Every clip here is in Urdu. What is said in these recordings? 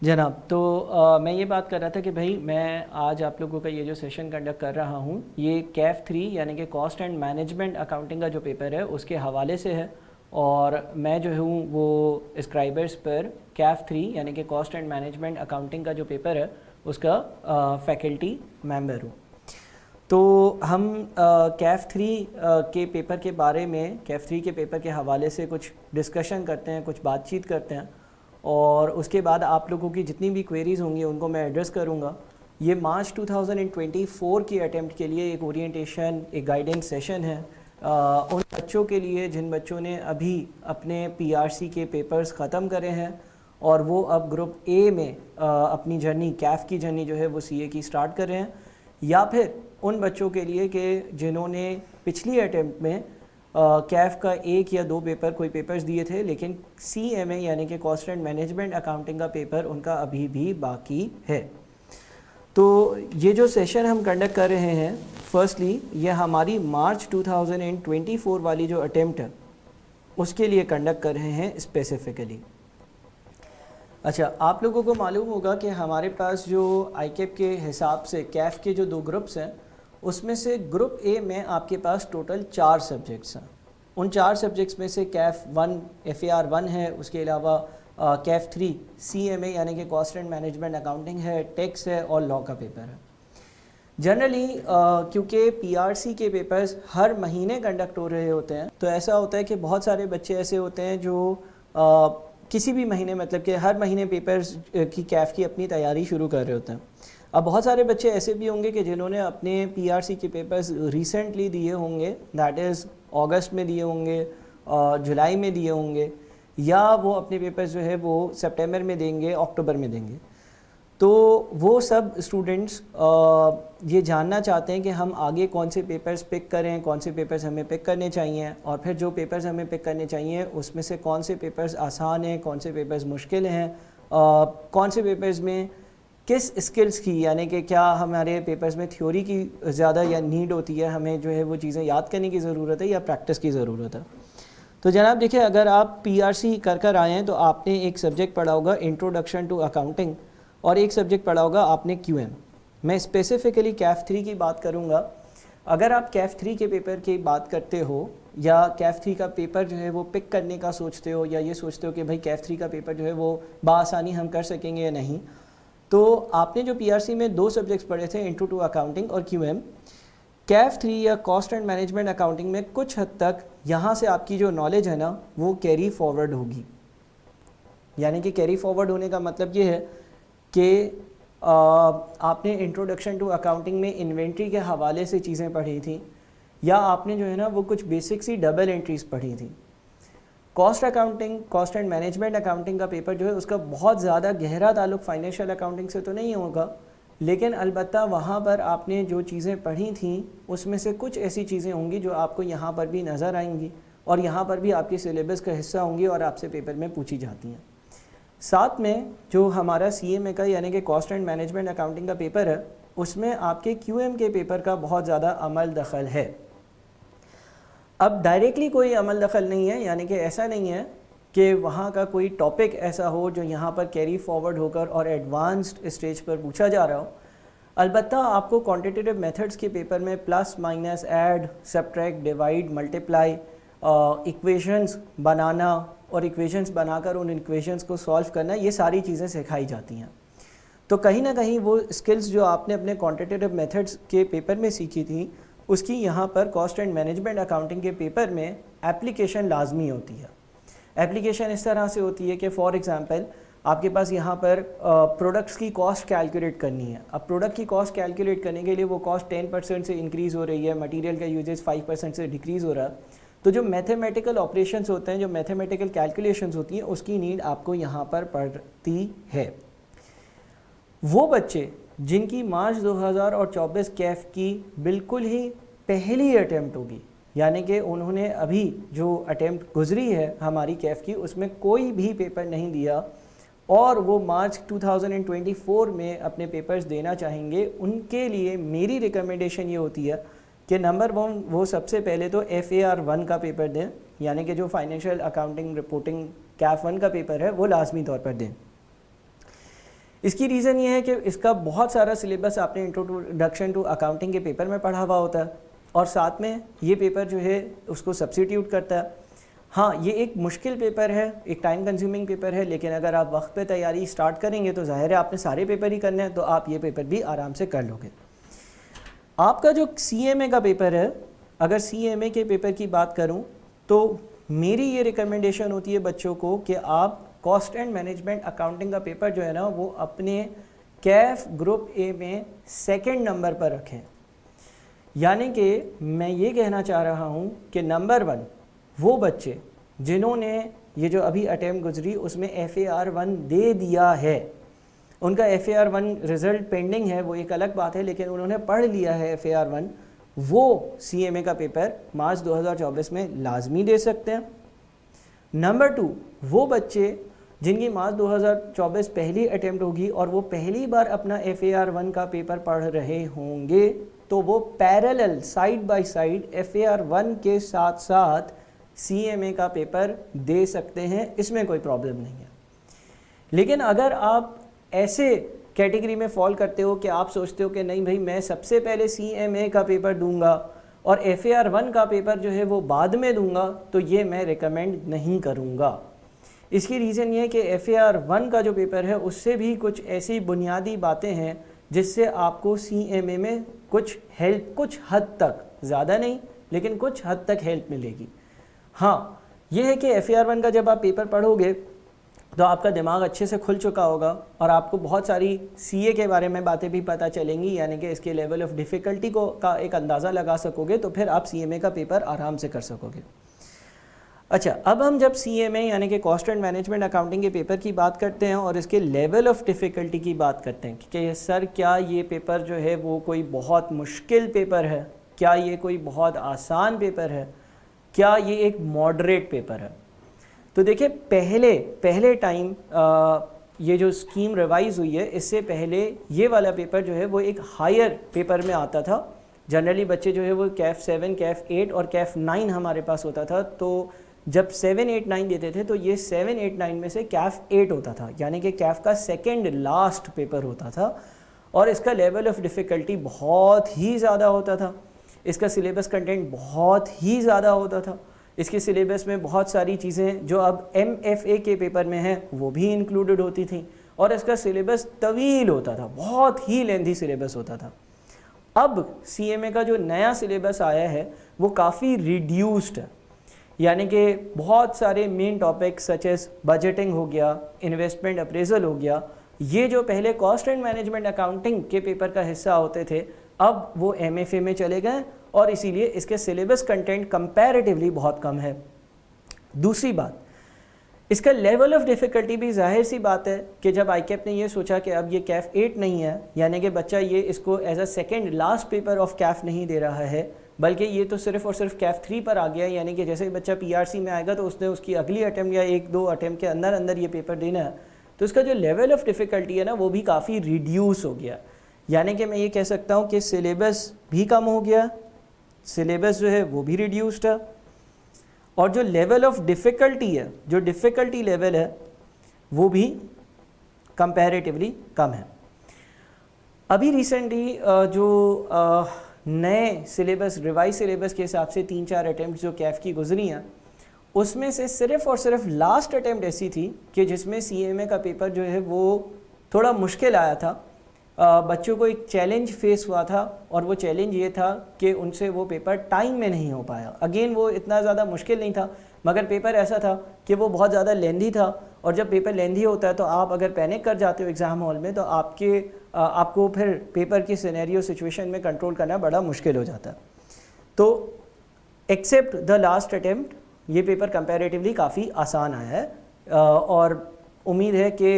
جناب تو میں یہ بات کر رہا تھا کہ بھائی میں آج آپ لوگوں کا یہ جو سیشن کنڈکٹ کر رہا ہوں یہ کیف 3 یعنی کہ کاسٹ اینڈ مینجمنٹ اکاؤنٹنگ کا جو پیپر ہے اس کے حوالے سے ہے، اور میں جو ہوں وہ اسکرائبرز پر کیف 3 یعنی کہ کاسٹ اینڈ مینجمنٹ اکاؤنٹنگ کا جو پیپر ہے اس کا فیکلٹی ممبر ہوں۔ تو ہم کیف 3 کے پیپر کے بارے میں کیف 3 کے پیپر کے حوالے سے کچھ ڈسکشن کرتے ہیں، کچھ بات چیت کرتے ہیں، اور اس کے بعد آپ لوگوں کی جتنی بھی کوئریز ہوں گی ان کو میں ایڈریس کروں گا۔ یہ مارچ 2024 کی اٹیمپٹ کے لیے ایک اورینٹیشن، ایک گائیڈنس سیشن ہے ان بچوں کے لیے جن بچوں نے ابھی اپنے پی آر سی کے پیپرز ختم کرے ہیں اور وہ اب گروپ اے میں اپنی جرنی کیف کی جرنی جو ہے وہ سی اے کی سٹارٹ کر رہے ہیں، یا پھر ان بچوں کے لیے کہ جنہوں نے پچھلی اٹیمپٹ میں کیف کا 1 یا 2 پیپر کوئی پیپرز دیے تھے لیکن سی ایم اے یعنی کہ کاسٹ اینڈ مینجمنٹ اکاؤنٹنگ کا پیپر ان کا ابھی بھی باقی ہے۔ تو یہ جو سیشن ہم کنڈکٹ کر رہے ہیں فرسٹلی یہ ہماری مارچ 2024 والی جو اٹیمپٹ ہے اس کے لیے کنڈکٹ کر رہے ہیں اسپیسیفکلی۔ اچھا، آپ لوگوں کو معلوم ہوگا کہ ہمارے پاس جو آئی کیپ کے حساب سے کیف کے جو 2 گروپس ہیں اس میں سے گروپ اے میں آپ کے پاس ٹوٹل 4 سبجیکٹس ہیں۔ ان 4 سبجیکٹس میں سے کیف 1 ایف اے آر 1 ہے، اس کے علاوہ کیف 3 سی ایم اے یعنی کہ کاسٹ اینڈ مینجمنٹ اکاؤنٹنگ ہے، ٹیکس ہے اور لاء کا پیپر ہے۔ جنرلی کیونکہ پی آر سی کے پیپرز ہر مہینے کنڈکٹ ہو رہے ہوتے ہیں تو ایسا ہوتا ہے کہ بہت سارے بچے ایسے ہوتے ہیں جو کسی بھی مہینے مطلب کہ ہر مہینے پیپرز کی کیف کی اپنی تیاری شروع کر رہے ہوتے ہیں۔ اب بہت سارے بچے ایسے بھی ہوں گے کہ جنہوں نے اپنے پی آر سی کے پیپرز ریسنٹلی دیے ہوں گے، دیٹ از اگست میں دیے ہوں گے، جولائی میں دیے ہوں گے، یا وہ اپنے پیپرز جو ہے وہ سپٹمبر میں دیں گے، اکتوبر میں دیں گے۔ تو وہ سب اسٹوڈنٹس یہ جاننا چاہتے ہیں کہ ہم آگے کون سے پیپرز پک کریں، کون سے پیپرز ہمیں پک کرنے چاہیے، اور پھر جو پیپرز ہمیں پک کرنے چاہیے اس میں سے کون سے پیپرز آسان ہیں، کون سے پیپرز مشکل ہیں، کون سے پیپرز میں کس اسکلز کی یعنی کہ کیا ہمارے پیپرز میں تھیوری کی زیادہ یا نیڈ ہوتی ہے، ہمیں جو ہے وہ چیزیں یاد کرنے کی ضرورت ہے یا پریکٹس کی ضرورت ہے۔ تو جناب دیکھیں، اگر آپ پی آر سی کر آئے ہیں تو آپ نے ایک سبجیکٹ پڑھا ہوگا انٹروڈکشن ٹو اکاؤنٹنگ، اور ایک سبجیکٹ پڑھا ہوگا آپ نے کیو ایم۔ میں اسپیسیفکلی کیف 3 کی بات کروں گا۔ اگر آپ کیف 3 کے پیپر کی بات کرتے ہو یا کیف 3 کا پیپر جو ہے وہ پک کرنے کا سوچتے ہو، یا یہ سوچتے ہو کہ بھائی کیف 3 کا پیپر جو ہے وہ بآسانی ہم کر سکیں گے یا نہیں، تو آپ نے جو پی آر سی میں 2 سبجیکٹس پڑھے تھے، انٹرو ٹو اکاؤنٹنگ اور کیو ایم، کیف 3 یا کاسٹ اینڈ مینجمنٹ اکاؤنٹنگ میں کچھ حد تک یہاں سے آپ کی جو نالج ہے نا وہ کیری فارورڈ ہوگی۔ یعنی کہ کیری فارورڈ ہونے کا مطلب یہ ہے کہ آپ نے انٹروڈکشن ٹو اکاؤنٹنگ میں انوینٹری کے حوالے سے چیزیں پڑھی تھیں، یا آپ نے جو ہے نا وہ کچھ بیسک سی ڈبل انٹریز پڑھی تھیں۔ Cost accounting, cost and management accounting کا پیپر جو ہے اس کا بہت زیادہ گہرا تعلق فائنینشیل اکاؤنٹنگ سے تو نہیں ہوگا، لیکن البتہ وہاں پر آپ نے جو چیزیں پڑھی تھیں اس میں سے کچھ ایسی چیزیں ہوں گی جو آپ کو یہاں پر بھی نظر آئیں گی، اور یہاں پر بھی آپ کے سلیبس کا حصہ ہوں گی اور آپ سے پیپر میں پوچھی جاتی ہیں۔ ساتھ میں جو ہمارا سی ایم اے کا یعنی کہ کاسٹ اینڈ مینجمنٹ اکاؤنٹنگ کا پیپر ہے اس میں آپ کے کیو ایم کے پیپر کا بہت زیادہ عمل دخل ہے۔ اب ڈائریکٹلی کوئی عمل دخل نہیں ہے، یعنی کہ ایسا نہیں ہے کہ وہاں کا کوئی ٹاپک ایسا ہو جو یہاں پر کیری فارورڈ ہو کر اور ایڈوانسڈ اسٹیج پر پوچھا جا رہا ہو۔ البتہ آپ کو کوانٹیٹیو میتھڈز کے پیپر میں plus minus, add, subtract, divide, multiply, equations بنانا اور ایکویشنز بنا کر ان ایکویشنز کو سولو کرنا، یہ ساری چیزیں سکھائی جاتی ہیں۔ تو کہیں نہ کہیں وہ اسکلز جو آپ نے اپنے کوانٹیٹیو میتھڈز کے پیپر میں سیکھی تھیں اس کی یہاں پر کاسٹ اینڈ مینجمنٹ اکاؤنٹنگ کے پیپر میں اپلیکیشن لازمی ہوتی ہے۔ اپلیکیشن اس طرح سے ہوتی ہے کہ فار ایگزامپل آپ کے پاس یہاں پر پروڈکٹس کی کاسٹ کیلکولیٹ کرنی ہے۔ اب پروڈکٹ کی کاسٹ کیلکولیٹ کرنے کے لیے وہ کاسٹ 10% سے انکریز ہو رہی ہے، مٹیریل کا یوزیج 5% سے ڈیکریز ہو رہا ہے، تو جو میتھمیٹیکل آپریشنز ہوتے ہیں، جو میتھمیٹیکل کیلکولیشنز ہوتی ہیں، اس کی نیڈ آپ کو یہاں پر پڑتی ہے۔ وہ بچے جن کی مارچ 2024 کیف کی بالکل ہی پہلی اٹیمپٹ ہوگی، یعنی کہ انہوں نے ابھی جو اٹیمپٹ گزری ہے ہماری کیف کی اس میں کوئی بھی پیپر نہیں دیا، اور وہ مارچ 2024 میں اپنے پیپرز دینا چاہیں گے، ان کے لیے میری ریکمنڈیشن یہ ہوتی ہے کہ نمبر 1 وہ سب سے پہلے تو ایف اے آر 1 کا پیپر دیں، یعنی کہ جو فائنینشیل اکاؤنٹنگ رپورٹنگ کیف 1 کا پیپر ہے وہ لازمی طور پر دیں۔ اس کی ریزن یہ ہے کہ اس کا بہت سارا سلیبس آپ نے انٹروڈکشن ٹو اکاؤنٹنگ کے پیپر میں پڑھا ہوا ہوتا ہے اور ساتھ میں یہ پیپر جو ہے اس کو سبسٹیوٹ کرتا ہے. ہاں یہ ایک مشکل پیپر ہے, ایک ٹائم کنزیومنگ پیپر ہے, لیکن اگر آپ وقت پہ تیاری سٹارٹ کریں گے تو ظاہر ہے آپ نے سارے پیپر ہی کرنے ہیں, تو آپ یہ پیپر بھی آرام سے کر لو گے. آپ کا جو سی ایم اے کا پیپر ہے, اگر سی ایم اے کے پیپر کی بات کروں تو میری یہ ریکمنڈیشن ہوتی ہے بچوں کو کہ آپ کاسٹ اینڈ مینجمنٹ اکاؤنٹنگ کا پیپر جو ہے نا وہ اپنے کیف گروپ اے میں سیکنڈ نمبر پر رکھیں. یعنی کہ میں یہ کہنا چاہ رہا ہوں کہ نمبر 1 وہ بچے جنہوں نے یہ جو ابھی اٹیمپٹ گزری اس میں FAR1 دے دیا ہے, ان کا FAR1 رزلٹ پینڈنگ ہے, وہ ایک الگ بات ہے, لیکن انہوں نے پڑھ لیا ہے FAR1, وہ سی ایم اے کا پیپر مارچ 2024 میں لازمی دے سکتے ہیں. نمبر 2 وہ بچے جن کی مارچ 2024 پہلی اٹیمپٹ ہوگی اور وہ پہلی بار اپنا FAR1 کا پیپر پڑھ رہے ہوں گے, تو وہ parallel side by side FAR1 کے ساتھ ساتھ سی ایم اے کا پیپر دے سکتے ہیں, اس میں کوئی پرابلم نہیں ہے. لیکن اگر آپ ایسے کیٹیگری میں فال کرتے ہو کہ آپ سوچتے ہو کہ نہیں بھائی میں سب سے پہلے سی ایم اے کا پیپر دوں گا اور FAR1 کا پیپر جو ہے وہ بعد میں دوں گا, تو یہ میں ریکمینڈ نہیں کروں گا. اس کی ریزن یہ ہے کہ FAR1 کا جو پیپر ہے اس سے بھی کچھ ایسی بنیادی باتیں ہیں جس سے آپ کو سی ایم اے میں کچھ ہیلپ, کچھ حد تک, زیادہ نہیں لیکن کچھ حد تک ہیلپ ملے گی. ہاں یہ ہے کہ FAR1 کا جب آپ پیپر پڑھو گے تو آپ کا دماغ اچھے سے کھل چکا ہوگا اور آپ کو بہت ساری سی اے کے بارے میں باتیں بھی پتہ چلیں گی, یعنی کہ اس کے لیول آف ڈیفیکلٹی کا ایک اندازہ لگا سکو گے, تو پھر آپ سی ایم اے کا پیپر آرام سے کر سکو گے. اچھا, اب ہم جب سی ایم اے یعنی کہ کاسٹ اینڈ مینجمنٹ اکاؤنٹنگ کے پیپر کی بات کرتے ہیں اور اس کے لیول آف ڈیفیکلٹی کی بات کرتے ہیں کہ سر کیا یہ پیپر جو ہے وہ کوئی بہت مشکل پیپر ہے, کیا یہ کوئی بہت آسان پیپر ہے, کیا یہ ایک ماڈریٹ پیپر ہے. تو دیکھیں پہلے ٹائم یہ جو اسکیم ریوائز ہوئی ہے اس سے پہلے یہ والا پیپر جو ہے وہ ایک ہائر پیپر میں آتا تھا. جنرلی بچے جو ہے وہ کیف 7, کیف 8 اور کیف 9 ہمارے پاس ہوتا تھا, تو جب 7, 8, 9 دیتے تھے تو یہ 7, 8, 9 میں سے کیف 8 ہوتا تھا, یعنی کہ کیف کا سیکنڈ لاسٹ پیپر ہوتا تھا اور اس کا لیول آف ڈیفیکلٹی بہت ہی زیادہ ہوتا تھا. اس کا سلیبس کنٹینٹ بہت ہی زیادہ ہوتا تھا. اس کے سلیبس میں بہت ساری چیزیں جو اب MFA کے پیپر میں ہیں وہ بھی انکلوڈڈ ہوتی تھیں اور اس کا سلیبس طویل ہوتا تھا, بہت ہی لیندھی سلیبس ہوتا تھا. اب سی ایم اے کا جو نیا سلیبس آیا ہے وہ کافی ریڈیوسڈ ہے, یعنی کہ بہت سارے main topic such as budgeting ہو گیا, انویسٹمنٹ اپریزل ہو گیا, یہ جو پہلے کاسٹ اینڈ مینجمنٹ اکاؤنٹنگ کے پیپر کا حصہ ہوتے تھے اب وہ MFA میں چلے گئے اور اسی لیے اس کے سلیبس کنٹینٹ کمپیریٹیولی بہت کم ہے. دوسری بات, اس کا لیول آف ڈیفیکلٹی بھی ظاہر سی بات ہے کہ جب آئی کیپ نے یہ سوچا کہ اب یہ کیف 8 نہیں ہے, یعنی کہ بچہ یہ اس کو as a second last paper of کیف نہیں دے رہا ہے بلکہ یہ تو صرف اور صرف کیف 3 پر آ گیا ہے, یعنی کہ جیسے بچہ PRC میں آئے گا تو اس نے اس کی اگلی اٹیمپٹ یا 1-2 اٹیمپٹ کے اندر یہ پیپر دینا ہے, تو اس کا جو لیول آف ڈیفیکلٹی ہے نا وہ بھی کافی ریڈیوس ہو گیا. یعنی کہ میں یہ کہہ سکتا ہوں کہ سلیبس بھی کم ہو گیا, سلیبس جو ہے وہ بھی ریڈیوسڈ ہے اور جو لیول آف ڈیفیکلٹی ہے, جو ڈیفیکلٹی لیول ہے وہ بھی کمپیریٹیولی کم ہے. ابھی ریسنٹلی جو نئے سلیبس ریوائز سلیبس کے حساب سے 3-4 اٹیمپٹ جو کیف کی گزری ہیں اس میں سے صرف اور صرف لاسٹ اٹیمپٹ ایسی تھی کہ جس میں سی ایم اے کا پیپر جو ہے وہ تھوڑا مشکل آیا تھا. بچوں کو ایک چیلنج فیس ہوا تھا اور وہ چیلنج یہ تھا کہ ان سے وہ پیپر ٹائم میں نہیں ہو پایا. اگین وہ اتنا زیادہ مشکل نہیں تھا مگر پیپر ایسا تھا کہ وہ بہت زیادہ لیندھی تھا, اور جب پیپر لیندھی ہوتا ہے تو آپ اگر پینک کر جاتے ہو ایگزام ہال میں تو آپ کو پھر پیپر کی سینیریو سچویشن میں کنٹرول کرنا بڑا مشکل ہو جاتا ہے. تو ایکسیپٹ دا لاسٹ اٹیمپٹ یہ پیپر کمپیریٹیولی کافی آسان آیا ہے اور امید ہے کہ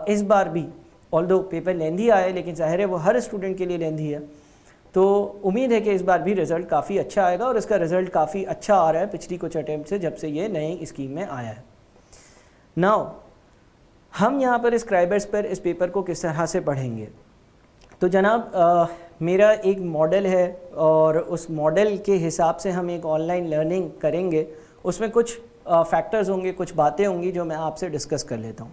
اس بار بھی آلدو پیپر لیندھی آئے لیکن ظاہر ہے وہ ہر اسٹوڈنٹ کے لیے لیندھی ہے, تو امید ہے کہ اس بار بھی رزلٹ کافی اچھا آئے گا اور اس کا رزلٹ کافی اچھا آ رہا ہے پچھلی کچھ اٹیمپٹ سے جب سے یہ نئی اسکیم میں آیا ہے. ناؤ ہم یہاں پر اسکرائبرز پر اس پیپر کو کس طرح سے پڑھیں گے. تو جناب میرا ایک ماڈل ہے اور اس ماڈل کے حساب سے ہم ایک آن لائن لرننگ کریں گے. اس میں کچھ فیکٹرز ہوں گے, کچھ باتیں ہوں گی جو میں آپ سے ڈسکس کر لیتا ہوں.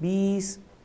20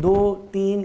2-3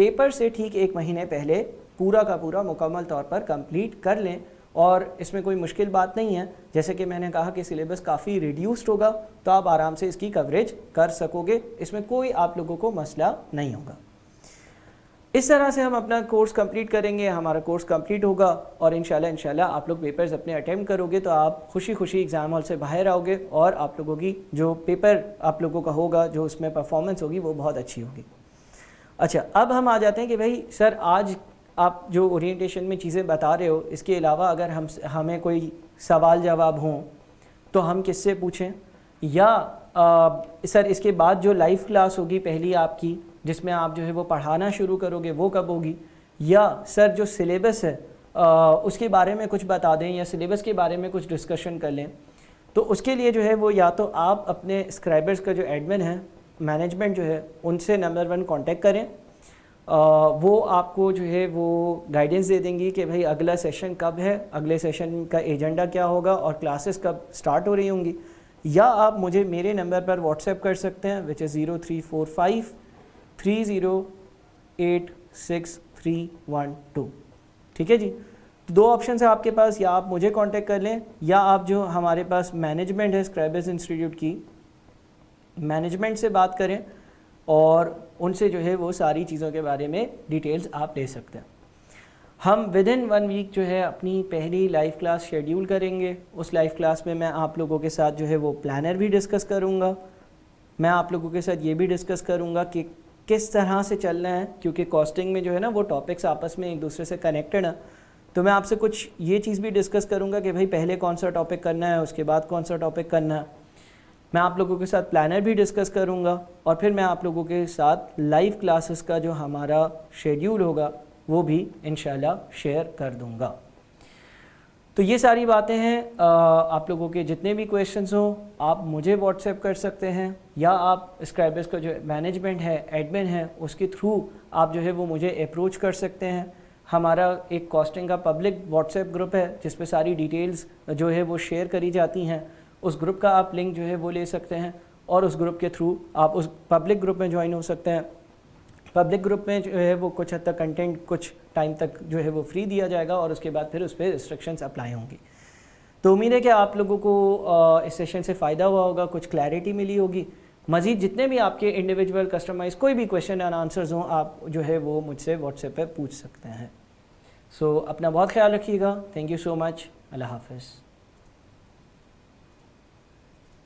پیپر سے ٹھیک 1 مہینے پہلے پورا کا پورا مکمل طور پر کمپلیٹ کر لیں. اور اس میں کوئی مشکل بات نہیں ہے, جیسے کہ میں نے کہا کہ سلیبس کافی ریڈیوسڈ ہوگا تو آپ آرام سے اس کی کوریج کر سکو گے, اس میں کوئی آپ لوگوں کو مسئلہ نہیں ہوگا. اس طرح سے ہم اپنا کورس کمپلیٹ کریں گے, ہمارا کورس کمپلیٹ ہوگا اور انشاءاللہ آپ لوگ پیپرز اپنے اٹیمپٹ کرو گے تو آپ خوشی خوشی ایگزام ہال سے باہر آؤ گے اور آپ لوگوں کی جو پیپر آپ لوگوں کا ہوگا, جو اس میں پرفارمنس ہوگی وہ بہت اچھی ہوگی. اچھا, اب ہم آ جاتے ہیں کہ بھائی سر آج آپ جو اورینٹیشن میں چیزیں بتا رہے ہو, اس کے علاوہ اگر ہمیں کوئی سوال جواب ہوں تو ہم کس سے پوچھیں, یا سر اس کے بعد جو لائیو کلاس ہوگی پہلی آپ کی جس میں آپ جو ہے وہ پڑھانا شروع کرو گے وہ کب ہوگی, یا سر جو سلیبس ہے اس کے بارے میں کچھ بتا دیں یا سلیبس کے بارے میں کچھ ڈسکشن کر لیں. تو اس کے لیے جو ہے وہ یا تو آپ اپنے اسکرائبرز کا جو ایڈمن ہے, مینجمنٹ جو ہے, ان سے نمبر 1 کانٹیکٹ کریں. وہ آپ کو جو ہے وہ گائیڈنس دے دیں گی کہ بھائی اگلا سیشن کب ہے, اگلے سیشن کا ایجنڈا کیا ہوگا اور کلاسز کب سٹارٹ ہو رہی ہوں گی. یا آپ مجھے میرے نمبر پر واٹس ایپ کر سکتے ہیں which is 0345 3086 ٹھیک ہے جی. 2 آپشنز ہیں آپ کے پاس, یا آپ مجھے کانٹیکٹ کر لیں یا آپ جو ہمارے پاس مینجمنٹ ہے اسکرائبرز انسٹیٹیوٹ کی مینجمنٹ سے بات کریں اور ان سے جو ہے وہ ساری چیزوں کے بارے میں ڈیٹیلز آپ لے سکتے ہیں. ہم ودن 1 ویک جو ہے اپنی پہلی لائیو کلاس شیڈیول کریں گے. اس لائیو کلاس میں میں آپ لوگوں کے ساتھ جو ہے وہ پلانر بھی ڈسکس کروں گا. میں آپ لوگوں کے ساتھ یہ بھی ڈسکس کروں گا کہ کس طرح سے چلنا ہے, کیونکہ کاسٹنگ میں جو ہے نا وہ ٹاپکس آپس میں ایک دوسرے سے کنیکٹڈ ہیں. تو میں آپ سے کچھ یہ چیز بھی ڈسکس کروں گا کہ بھائی پہلے کون سا ٹاپک کرنا ہے, اس کے بعد کون سا ٹاپک کرنا ہے. میں آپ لوگوں کے ساتھ پلانر بھی ڈسکس کروں گا اور پھر میں آپ لوگوں کے ساتھ لائیو کلاسز کا جو ہمارا شیڈیول ہوگا وہ بھی انشاءاللہ شیئر کر دوں گا. تو یہ ساری باتیں ہیں. آپ لوگوں کے جتنے بھی کویشچنز ہوں آپ مجھے واٹس ایپ کر سکتے ہیں, یا آپ اسکرائبرز کا جو مینجمنٹ ہے, ایڈمن ہے, اس کے تھرو آپ جو ہے وہ مجھے اپروچ کر سکتے ہیں. ہمارا ایک کاسٹنگ کا پبلک واٹس ایپ گروپ ہے جس پہ ساری ڈیٹیلز جو ہے وہ شیئر کری جاتی ہیں. اس گروپ کا آپ لنک جو ہے وہ لے سکتے ہیں اور اس گروپ کے تھرو آپ اس پبلک گروپ میں جوائن ہو سکتے ہیں. پبلک گروپ میں جو ہے وہ کچھ حد تک کنٹینٹ کچھ ٹائم تک جو ہے وہ فری دیا جائے گا اور اس کے بعد پھر اس پہ ریسٹرکشنز اپلائی ہوں گی. تو امید ہے کہ آپ لوگوں کو اس سیشن سے فائدہ ہوا ہوگا, کچھ کلیئرٹی ملی ہوگی. مزید جتنے بھی آپ کے انڈیویجول کسٹمائز کوئی بھی کویشچن اینڈ آنسرز ہوں آپ جو ہے وہ مجھ سے واٹس ایپ پہ پوچھ سکتے ہیں. سو اپنا بہت خیال رکھیے گا. تھینک یو سو مچ. اللہ حافظ.